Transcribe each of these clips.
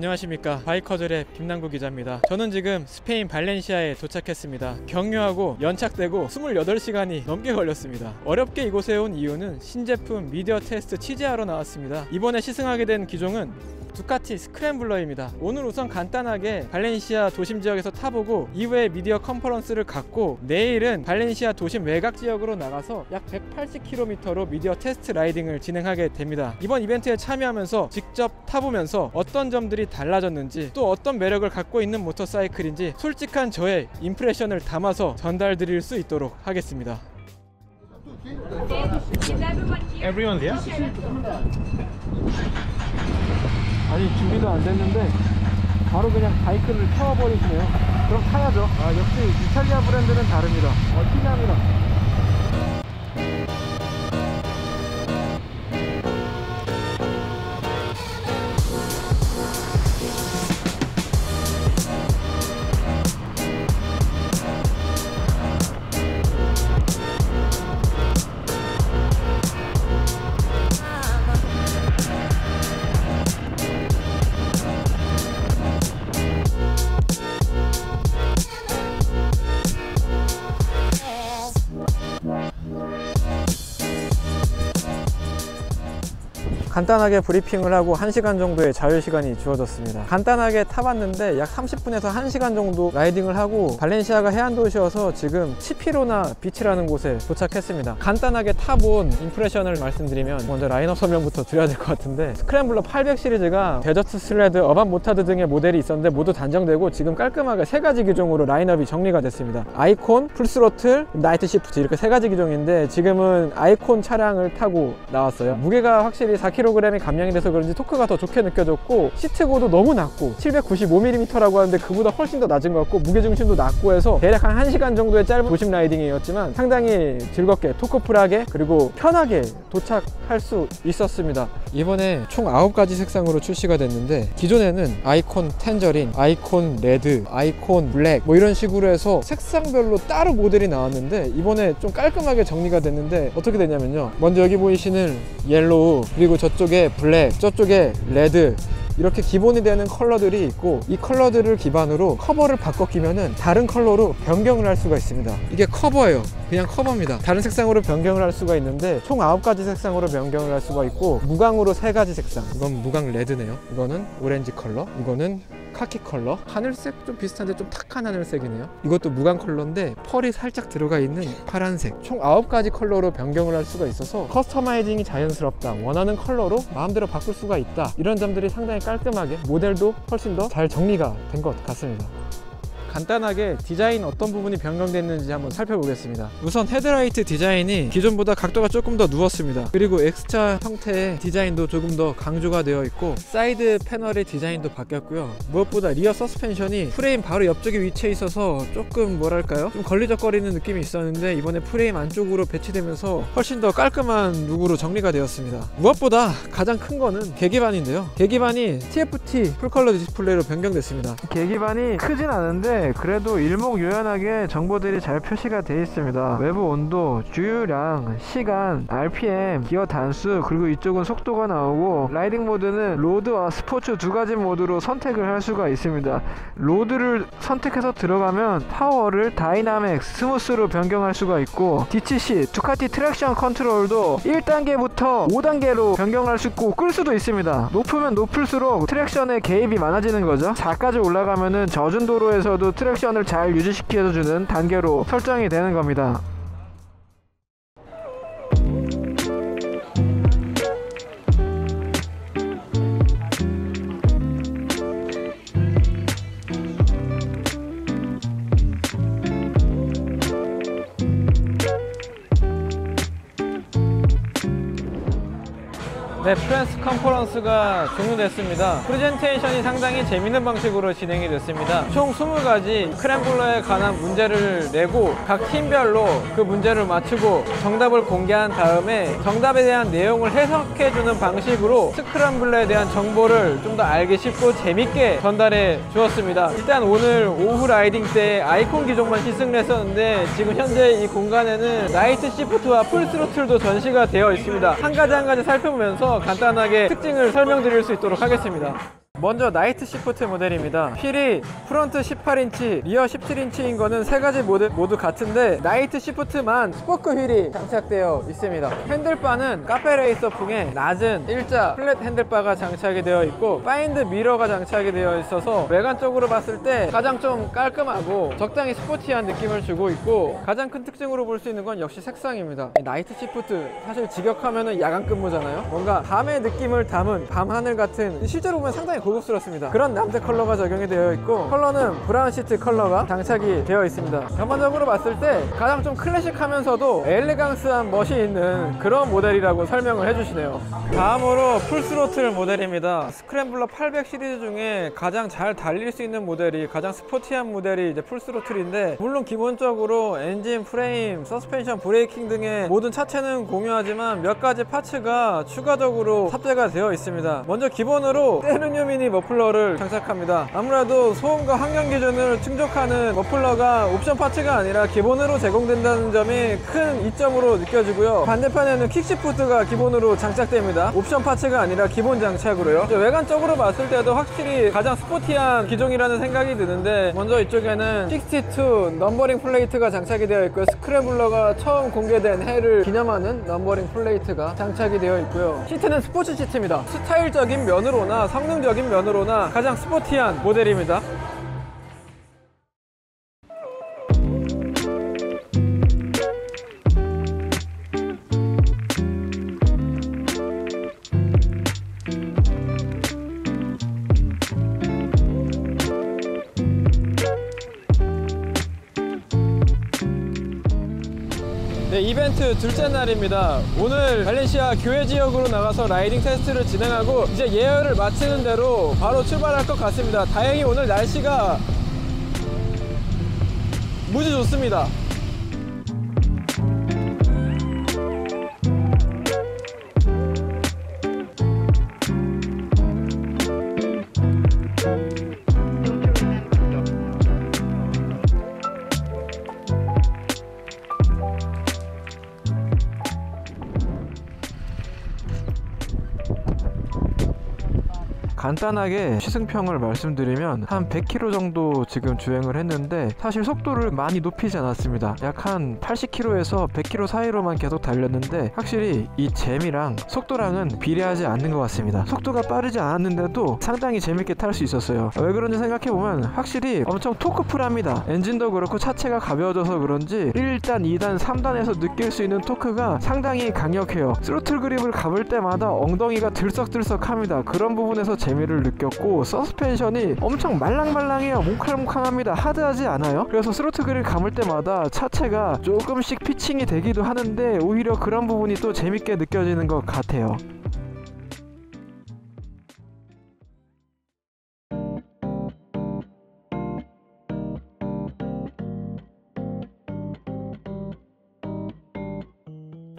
안녕하십니까, 바이커즐의 김남구 기자입니다. 저는 지금 스페인 발렌시아에 도착했습니다. 경유하고 연착되고 28시간이 넘게 걸렸습니다. 어렵게 이곳에 온 이유는 신제품 미디어 테스트 취재하러 나왔습니다. 이번에 시승하게 된 기종은 두카티 스크램블러입니다. 오늘 우선 간단하게 발렌시아 도심 지역에서 타보고 이후에 미디어 컨퍼런스를 갖고 내일은 발렌시아 도심 외곽 지역으로 나가서 약 180km로 미디어 테스트 라이딩을 진행하게 됩니다. 이번 이벤트에 참여하면서 직접 타보면서 어떤 점들이 달라졌는지, 또 어떤 매력을 갖고 있는 모터사이클인지 솔직한 저의 임프레션을 담아서 전달드릴 수 있도록 하겠습니다. Everyone there? 아니, 준비도 안 됐는데 바로 그냥 바이크를 태워버리시네요. 그럼 타야죠. 역시 이탈리아 브랜드는 다릅니다. 티납니다. 간단하게 브리핑을 하고 1시간 정도의 자유시간이 주어졌습니다. 간단하게 타봤는데 약 30분에서 1시간 정도 라이딩을 하고 발렌시아가 해안도시여서 지금 치피로나 비치라는 곳에 도착했습니다. 간단하게 타본 임프레션을 말씀드리면 먼저 라인업 설명부터 드려야 될 것 같은데, 스크램블러 800 시리즈가 데저트 슬레드, 어반 모타드 등의 모델이 있었는데 모두 단정되고 지금 깔끔하게 3가지 기종으로 라인업이 정리가 됐습니다. 아이콘, 풀스로틀, 나이트 시프트, 이렇게 3가지 기종인데 지금은 아이콘 차량을 타고 나왔어요. 무게가 확실히 4kg이 감량이 돼서 그런지 토크가 더 좋게 느껴졌고, 시트고도 너무 낮고 795mm라고 하는데 그보다 훨씬 더 낮은 것 같고, 무게중심도 낮고 해서 대략 한 1시간 정도의 짧은 도심 라이딩이었지만 상당히 즐겁게, 토크풀하게, 그리고 편하게 도착할 수 있었습니다. 이번에 총 9가지 색상으로 출시가 됐는데 기존에는 아이콘 텐저린, 아이콘 레드, 아이콘 블랙 뭐 이런 식으로 해서 색상별로 따로 모델이 나왔는데 이번에 좀 깔끔하게 정리가 됐는데 어떻게 되냐면요, 먼저 여기 보이시는 옐로우, 그리고 저쪽에 블랙, 저쪽에 레드, 이렇게 기본이 되는 컬러들이 있고, 이 컬러들을 기반으로 커버를 바꿔 끼면은 다른 컬러로 변경을 할 수가 있습니다. 이게 커버예요. 그냥 커버입니다. 다른 색상으로 변경을 할 수가 있는데 총 9가지 색상으로 변경을 할 수가 있고, 무광으로 3가지 색상. 이건 무광 레드네요. 이거는 오렌지 컬러, 이거는 카키 컬러, 하늘색 좀 비슷한데 좀 탁한 하늘색이네요. 이것도 무광 컬러인데 펄이 살짝 들어가 있는 파란색. 총 9가지 컬러로 변경을 할 수가 있어서 커스터마이징이 자연스럽다, 원하는 컬러로 마음대로 바꿀 수가 있다, 이런 점들이 상당히 깔끔하게, 모델도 훨씬 더 잘 정리가 된 것 같습니다. 간단하게 디자인 어떤 부분이 변경됐는지 한번 살펴보겠습니다. 우선 헤드라이트 디자인이 기존보다 각도가 조금 더 누웠습니다. 그리고 엑스차 형태의 디자인도 조금 더 강조가 되어 있고, 사이드 패널의 디자인도 바뀌었고요. 무엇보다 리어 서스펜션이 프레임 바로 옆쪽에 위치해 있어서 조금 뭐랄까요, 좀 걸리적거리는 느낌이 있었는데 이번에 프레임 안쪽으로 배치되면서 훨씬 더 깔끔한 룩으로 정리가 되었습니다. 무엇보다 가장 큰 거는 계기반인데요. 계기반이 TFT 풀컬러 디스플레이로 변경됐습니다. 계기반이 크진 않은데 그래도 일목요연하게 정보들이 잘 표시가 되어 있습니다. 외부 온도, 주유량, 시간, RPM, 기어 단수, 그리고 이쪽은 속도가 나오고, 라이딩 모드는 로드와 스포츠 2가지 모드로 선택을 할 수가 있습니다. 로드를 선택해서 들어가면 파워를 다이나믹, 스무스로 변경할 수가 있고, DTC, 두카티 트랙션 컨트롤도 1단계부터 5단계로 변경할 수 있고 끌 수도 있습니다. 높으면 높을수록 트랙션의 개입이 많아지는 거죠. 4까지 올라가면은 젖은 도로에서도 트랙션을 잘 유지시켜주는 단계로 설정이 되는 겁니다. 네, 프레스 컨퍼런스가 종료됐습니다. 프레젠테이션이 상당히 재밌는 방식으로 진행이 됐습니다. 총 20가지 스크램블러에 관한 문제를 내고 각 팀별로 그 문제를 맞추고 정답을 공개한 다음에 정답에 대한 내용을 해석해주는 방식으로 스크램블러에 대한 정보를 좀 더 알기 쉽고 재밌게 전달해 주었습니다. 일단 오늘 오후 라이딩 때 아이콘 기종만 시승을 했었는데 지금 현재 이 공간에는 나이트 시프트와 풀스로틀도 전시가 되어 있습니다. 한 가지 한 가지 살펴보면서 간단하게 특징을 설명드릴 수 있도록 하겠습니다. 먼저 나이트 시프트 모델입니다. 휠이 프론트 18인치, 리어 17인치인 거는 세 가지 모델 모두 같은데 나이트 시프트만 스포크 휠이 장착되어 있습니다. 핸들바는 카페레이서풍의 낮은 일자 플랫 핸들바가 장착이 되어 있고 파인드 미러가 장착이 되어 있어서 외관적으로 봤을 때 가장 좀 깔끔하고 적당히 스포티한 느낌을 주고 있고, 가장 큰 특징으로 볼 수 있는 건 역시 색상입니다. 나이트 시프트 사실 직역하면은 야간 근무잖아요. 뭔가 밤의 느낌을 담은 밤하늘 같은, 실제로 보면 상당히 고급스럽습니다. 그런 남색 컬러가 적용이 되어 있고, 컬러는 브라운 시트 컬러가 장착이 되어 있습니다. 전반적으로 봤을 때 가장 좀 클래식하면서도 엘레강스한 멋이 있는 그런 모델이라고 설명을 해주시네요. 다음으로 풀스로틀 모델입니다. 스크램블러 800 시리즈 중에 가장 잘 달릴 수 있는 모델이, 가장 스포티한 모델이 이제 풀스로틀인데, 물론 기본적으로 엔진, 프레임, 서스펜션, 브레이킹 등의 모든 차체는 공유하지만 몇 가지 파츠가 추가적으로 탑재가 되어 있습니다. 먼저 기본으로 떼르뉴미니 머플러를 장착합니다. 아무래도 소음과 환경 기준을 충족하는 머플러가 옵션 파츠가 아니라 기본으로 제공된다는 점이 큰 이점으로 느껴지고요. 반대편에는 킥시프트가 기본으로 장착됩니다. 옵션 파츠가 아니라 기본 장착으로요. 외관적으로 봤을 때도 확실히 가장 스포티한 기종이라는 생각이 드는데, 먼저 이쪽에는 62 넘버링 플레이트가 장착이 되어 있고요. 스크램블러가 처음 공개된 해를 기념하는 넘버링 플레이트가 장착이 되어 있고요. 시트는 스포츠 시트입니다. 스타일적인 면으로나 성능적인 면으로나 가장 스포티한 모델입니다. 네, 이벤트 둘째 날입니다. 오늘 발렌시아 교외 지역으로 나가서 라이딩 테스트를 진행하고 이제 예열을 마치는 대로 바로 출발할 것 같습니다. 다행히 오늘 날씨가 무지 좋습니다. 간단하게 시승평을 말씀드리면 한 100km 정도 지금 주행을 했는데 사실 속도를 많이 높이지 않았습니다. 약 한 80km에서 100km 사이로만 계속 달렸는데 확실히 이 재미랑 속도랑은 비례하지 않는 것 같습니다. 속도가 빠르지 않았는데도 상당히 재밌게 탈 수 있었어요. 왜 그런지 생각해보면 확실히 엄청 토크풀합니다. 엔진도 그렇고 차체가 가벼워져서 그런지 1단, 2단, 3단에서 느낄 수 있는 토크가 상당히 강력해요. 스로틀 그립을 감을 때마다 엉덩이가 들썩들썩합니다. 그런 부분에서 재미를 느꼈고, 서스펜션이 엄청 말랑말랑해요. 몽클몽클합니다. 하드하지 않아요. 그래서 스로틀 그립 감을 때마다 차체가 조금씩 피칭이 되기도 하는데 오히려 그런 부분이 또 재밌게 느껴지는 것 같아요.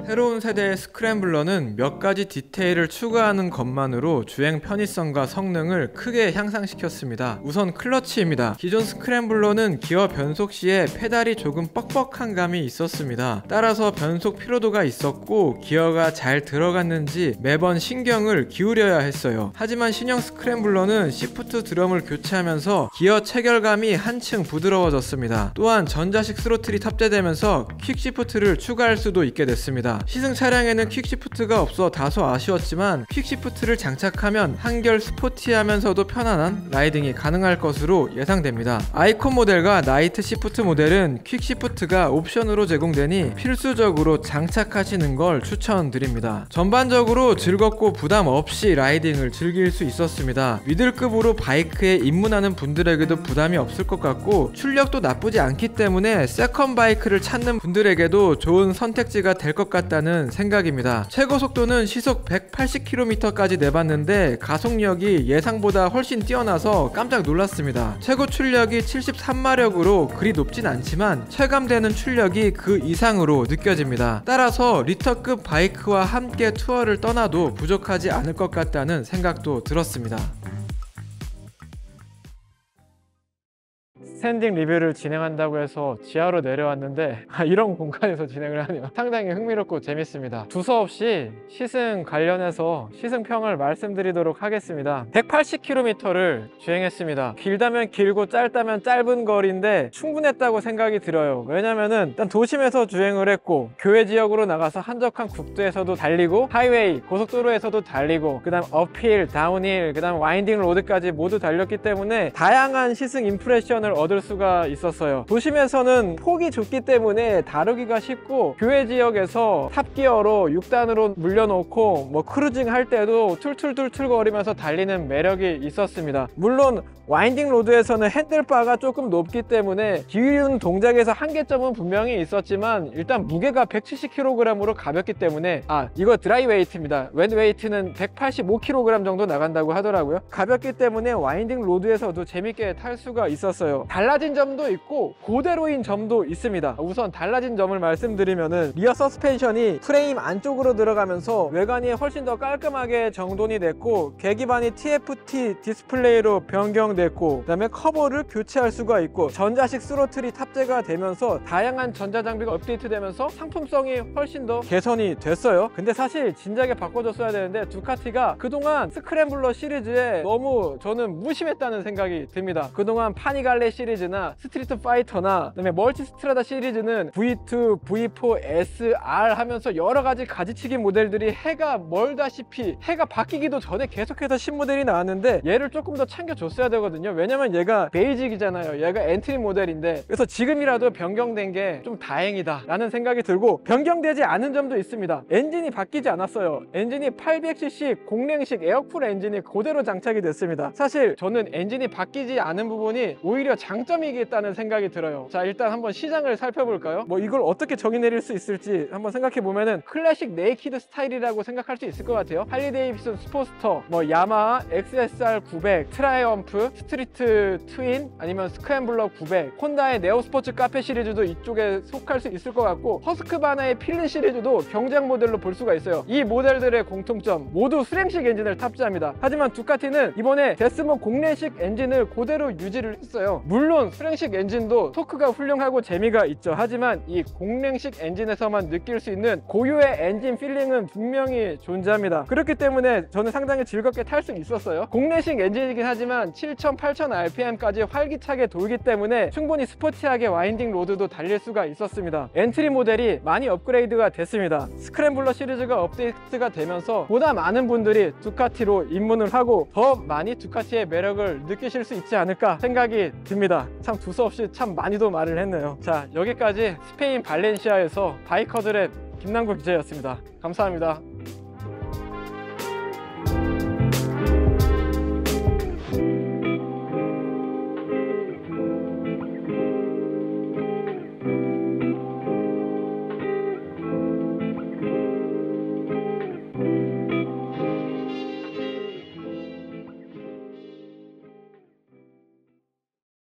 새로운 세대의 스크램블러는 몇 가지 디테일을 추가하는 것만으로 주행 편의성과 성능을 크게 향상시켰습니다. 우선 클러치입니다. 기존 스크램블러는 기어 변속 시에 페달이 조금 뻑뻑한 감이 있었습니다. 따라서 변속 피로도가 있었고 기어가 잘 들어갔는지 매번 신경을 기울여야 했어요. 하지만 신형 스크램블러는 시프트 드럼을 교체하면서 기어 체결감이 한층 부드러워졌습니다. 또한 전자식 스로틀이 탑재되면서 퀵시프트를 추가할 수도 있게 됐습니다. 시승 차량에는 퀵시프트가 없어 다소 아쉬웠지만 퀵시프트를 장착하면 한결 스포티하면서도 편안한 라이딩이 가능할 것으로 예상됩니다. 아이콘 모델과 나이트 시프트 모델은 퀵시프트가 옵션으로 제공되니 필수적으로 장착하시는 걸 추천드립니다. 전반적으로 즐겁고 부담 없이 라이딩을 즐길 수 있었습니다. 미들급으로 바이크에 입문하는 분들에게도 부담이 없을 것 같고 출력도 나쁘지 않기 때문에 세컨 바이크를 찾는 분들에게도 좋은 선택지가 될 것 같다는 생각입니다. 최고 속도는 시속 180km까지 내봤는데 가속력이 예상보다 훨씬 뛰어나서 깜짝 놀랐습니다. 최고 출력이 73마력으로 그리 높진 않지만 체감되는 출력이 그 이상으로 느껴집니다. 따라서 리터급 바이크와 함께 투어를 떠나도 부족하지 않을 것 같다는 생각도 들었습니다. 스탠딩 리뷰를 진행한다고 해서 지하로 내려왔는데 이런 공간에서 진행을 하네요. 상당히 흥미롭고 재밌습니다. 두서없이 시승 관련해서 시승평을 말씀드리도록 하겠습니다. 180km를 주행했습니다. 길다면 길고 짧다면 짧은 거리인데 충분했다고 생각이 들어요. 왜냐면은 일단 도심에서 주행을 했고 교외 지역으로 나가서 한적한 국도에서도 달리고 하이웨이 고속도로에서도 달리고 그 다음 업힐 다운힐 그 다음 와인딩 로드까지 모두 달렸기 때문에 다양한 시승 임프레션을 얻을 수가 있었어요. 도심에서는 폭이 좁기 때문에 다루기가 쉽고 교외 지역에서 탑기어로 6단으로 물려놓고 뭐 크루징 할 때도 툴툴툴툴 거리면서 달리는 매력이 있었습니다. 물론 와인딩 로드에서는 핸들바가 조금 높기 때문에 기울이는 동작에서 한계점은 분명히 있었지만 일단 무게가 170kg으로 가볍기 때문에 이거 드라이 웨이트입니다. 웬 웨이트는 185kg 정도 나간다고 하더라고요. 가볍기 때문에 와인딩 로드에서도 재밌게 탈 수가 있었어요. 달라진 점도 있고 그대로인 점도 있습니다. 우선 달라진 점을 말씀드리면은 리어 서스펜션이 프레임 안쪽으로 들어가면서 외관이 훨씬 더 깔끔하게 정돈이 됐고 계기판이 TFT 디스플레이로 변경됐고 그 다음에 커버를 교체할 수가 있고 전자식 스로틀이 탑재가 되면서 다양한 전자장비가 업데이트되면서 상품성이 훨씬 더 개선이 됐어요. 근데 사실 진작에 바꿔줬어야 되는데 두카티가 그동안 스크램블러 시리즈에 너무 저는 무심했다는 생각이 듭니다. 그동안 파니갈레 시리즈나 스트리트 파이터나 그다음에 멀티스트라다 시리즈는 V2, V4, SR 하면서 여러가지 가지치기 모델들이 해가 멀다시피 해가 바뀌기도 전에 계속해서 신모델이 나왔는데 얘를 조금 더 챙겨줬어야 되거든요. 왜냐면 얘가 베이직이잖아요. 얘가 엔트리 모델인데 그래서 지금이라도 변경된 게 좀 다행이다 라는 생각이 들고 변경되지 않은 점도 있습니다. 엔진이 바뀌지 않았어요. 엔진이 800cc 공랭식 에어쿨 엔진이 그대로 장착이 됐습니다. 사실 저는 엔진이 바뀌지 않은 부분이 오히려 장점이겠다는 생각이 들어요. 자, 일단 한번 시장을 살펴볼까요? 뭐 이걸 어떻게 정의 내릴 수 있을지 한번 생각해 보면은 클래식 네이키드 스타일이라고 생각할 수 있을 것 같아요. 할리 데이비슨 스포스터, 뭐 야마하 XSR 900, 트라이엄프, 스트리트 트윈, 아니면 스크램블러 900, 혼다의 네오 스포츠 카페 시리즈도 이쪽에 속할 수 있을 것 같고 허스크바나의 필린 시리즈도 경쟁 모델로 볼 수가 있어요. 이 모델들의 공통점 모두 수랭식 엔진을 탑재합니다. 하지만 두카티는 이번에 데스모 공랭식 엔진을 그대로 유지를 했어요. 물론 수랭식 엔진도 토크가 훌륭하고 재미가 있죠. 하지만 이 공랭식 엔진에서만 느낄 수 있는 고유의 엔진 필링은 분명히 존재합니다. 그렇기 때문에 저는 상당히 즐겁게 탈 수 있었어요. 공랭식 엔진이긴 하지만 7,000, 8,000 rpm까지 활기차게 돌기 때문에 충분히 스포티하게 와인딩 로드도 달릴 수가 있었습니다. 엔트리 모델이 많이 업그레이드가 됐습니다. 스크램블러 시리즈가 업데이트가 되면서 보다 많은 분들이 두카티로 입문을 하고 더 많이 두카티의 매력을 느끼실 수 있지 않을까 생각이 듭니다. 참 두서없이 참 많이도 말을 했네요. 자, 여기까지 스페인 발렌시아에서 바이커들의 김남국 기자였습니다. 감사합니다.